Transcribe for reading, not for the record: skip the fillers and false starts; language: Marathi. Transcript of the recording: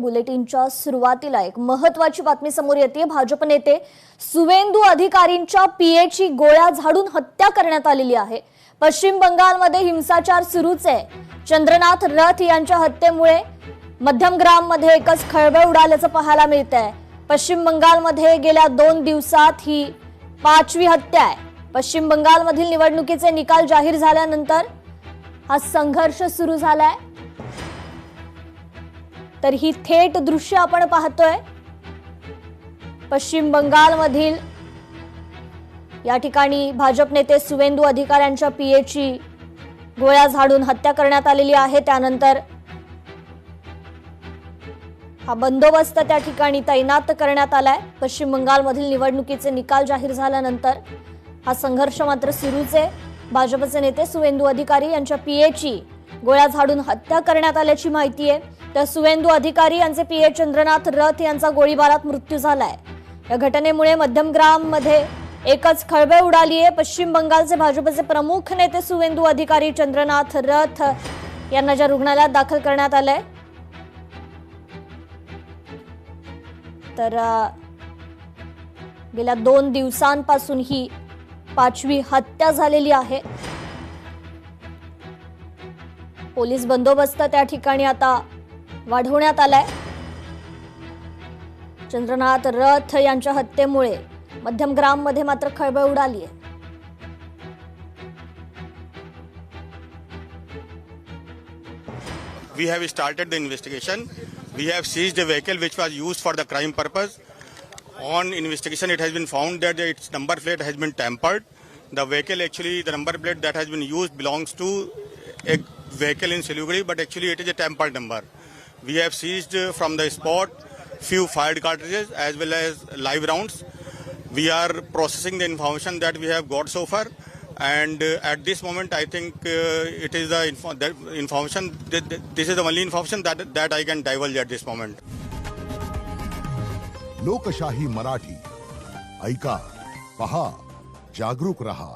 बुलेटिनच्या सुरुवातीला एक महत्त्वाची बातमी समोर येते। भाजप नेते सुवेंदू अधिकारींच्या पीएची गोळ्या झाडून हत्या करण्यात आलेली आहे। पश्चिम बंगालमध्ये हिंसाचार सुरूच आहे। चंद्रनाथ रथ यांच्या हत्येमुळे मध्यमग्राममध्ये एकच खळबळ उडाल्याचं पाहायला मिळतंय। पश्चिम बंगालमध्ये गेल्या 2 दिवसात ही 5वी हत्या आहे। पश्चिम बंगालमधील निवडणुकीचे निकाल जाहीर झाल्यानंतर हा संघर्ष सुरू झालाय। तर ही थेट दृश्य आपण पाहतोय। पश्चिम बंगालमधील या ठिकाणी भाजप नेते सुवेंदू अधिकाऱ्यांच्या पीएची गोळ्या झाडून हत्या करण्यात आलेली आहे। त्यानंतर हा बंदोबस्त त्या ठिकाणी तैनात करण्यात आलाय। पश्चिम बंगालमधील निवडणुकीचे निकाल जाहीर झाल्यानंतर हा संघर्ष मात्र सुरूच आहे। भाजपचे नेते सुवेंदू अधिकारी यांच्या पीएची गोळ्या झाडून हत्या करण्यात आल्याची माहिती आहे। तर सुवेंदू अधिकारी यांचे पीए चंद्रनाथ रथ यांचा गोळीबारात मृत्यू झालाय। या घटनेमुळे मध्यमग्राममध्ये एकच खळबळ उडाली आहे। पश्चिम बंगालचे भाजपचे प्रमुख नेते सुवेंदू अधिकारी चंद्रनाथ रथ यांना ज्या रुग्णालयात दाखल करण्यात आलंय तर गेल्या 2 दिवसांपासून ही 5वी हत्या झालेली आहे। पोलीस बंदोबस्त त्या ठिकाणी आता वाढवण्यात आलाय। चंद्रनाथ रथ यांच्या हत्येमुळे मध्यमग्राममध्ये मात्र खळबळ उडाली आहे। We have started the investigation. We have seized a vehicle which was used for the crime purpose. On investigation, it has been found that its number plate has been tampered. The vehicle, actually, the number plate that has been used belongs to a vehicle in Siliguri, but actually it is a tampered number. We have seized from the spot few fired cartridges as well as live rounds. We are processing the information that we have got so far, and at this moment I think it is the information this is the only information that I can divulge at this moment. लोकशाही मराठी ऐका, पहा, जागरूक रहा।